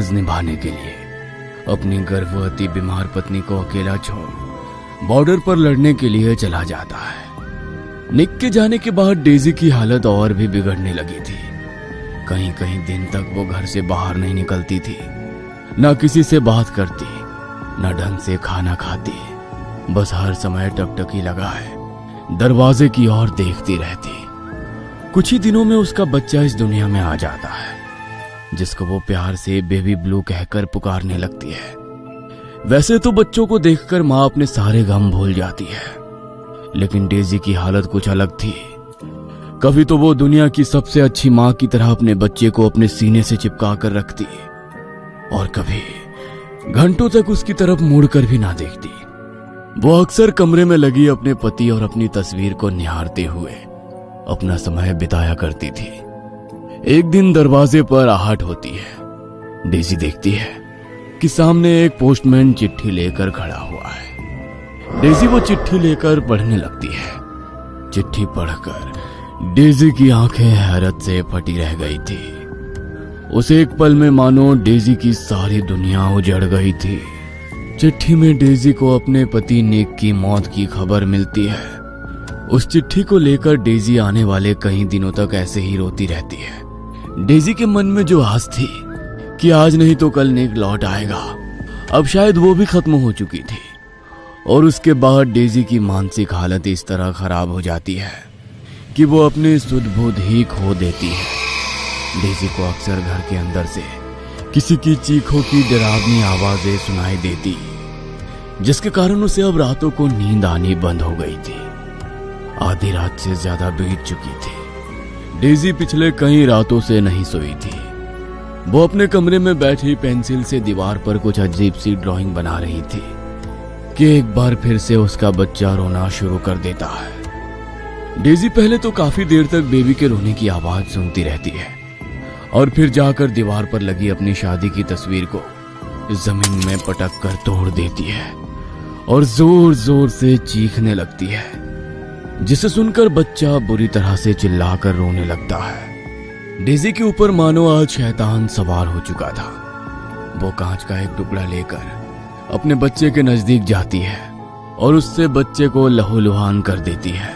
फर्ज निभाने के लिए अपनी गर्भवती बीमार पत्नी को अकेला छोड़ बॉर्डर पर लड़ने के लिए चला जाता है। निक के जाने के बाद डेजी की हालत और भी बिगड़ने लगी थी। कहीं कहीं दिन तक वो घर से बाहर नहीं निकलती थी, ना किसी से बात करती, ना ढंग से खाना खाती, बस हर समय टकटकी लगा है दरवाजे की ओर देखती रहती। कुछ ही दिनों में उसका बच्चा इस दुनिया में आ जाता है, जिसको वो प्यार से बेबी ब्लू कहकर पुकारने लगती है। वैसे तो बच्चों को देखकर माँ अपने सारे गम भूल जाती है, लेकिन डेजी की हालत कुछ अलग थी। कभी तो वो दुनिया की सबसे अच्छी माँ की तरह अपने बच्चे को अपने सीने से चिपका कर रखती, और कभी घंटों तक उसकी तरफ मुड़कर भी ना देखती। वो अक्सर कमरे में लगी अपने पति और अपनी तस्वीर को निहारते हुए अपना समय बिताया करती थी। एक दिन दरवाजे पर आहट होती है। डेजी देखती है कि सामने एक पोस्टमैन चिट्ठी लेकर खड़ा हुआ है। डेजी वो चिट्ठी लेकर पढ़ने लगती है। चिट्ठी पढ़कर डेजी की आंखें हैरत से फटी रह गई थी। उस एक पल में मानो डेजी की सारी दुनिया उजड़ गई थी। चिट्ठी में डेजी को अपने पति निक की मौत की खबर मिलती है। उस चिट्ठी को लेकर डेजी आने वाले कई दिनों तक ऐसे ही रोती रहती है। डेजी के मन में जो आस थी कि आज नहीं तो कल निक लौट आएगा, अब शायद वो भी खत्म हो चुकी थी। और उसके बाद डेजी की मानसिक हालत इस तरह खराब हो जाती है कि वो अपनी सुध बुध ही खो देती है। डेजी को अक्सर घर के अंदर से किसी की चीखों की डरावनी आवाजें सुनाई देती, जिसके कारण उसे अब रातों को नींद आनी बंद हो गई थी। आधी रात से ज्यादा बीत चुकी थी। डेजी पिछले कई रातों से नहीं सोई थी। वो अपने कमरे में बैठी पेंसिल से दीवार पर कुछ अजीब सी ड्राइंग बना रही थी कि एक बार फिर से उसका बच्चा रोना शुरू कर देता है। डेजी पहले तो काफी देर तक बेबी के रोने की आवाज सुनती रहती है, और फिर जाकर दीवार पर लगी अपनी शादी की तस्वीर को जमीन में पटक कर तोड़ देती है और जोर जोर से चीखने लगती है, जिसे सुनकर बच्चा बुरी तरह से चिल्लाकर रोने लगता है। डेजी के ऊपर मानो आज शैतान सवार हो चुका था। वो कांच का एक टुकड़ा लेकर अपने बच्चे के नजदीक जाती है और उससे बच्चे को लहूलुहान कर देती है।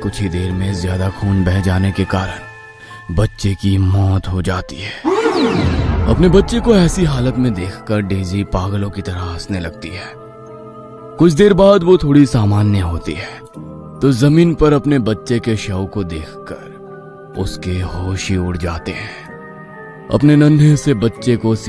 कुछ ही देर में ज्यादा खून बह जाने के कारण बच्चे की मौत हो जाती है। अपने बच्चे को ऐसी हालत में देखकर डेजी पागलों की तरह हंसने लगती है। कुछ देर बाद वो थोड़ी सामान्य होती है तो जमीन पर अपने बच्चे के शव को देखकर उसके होश ही उड़ जाते हैं। अपने नन्हे से बच्चे को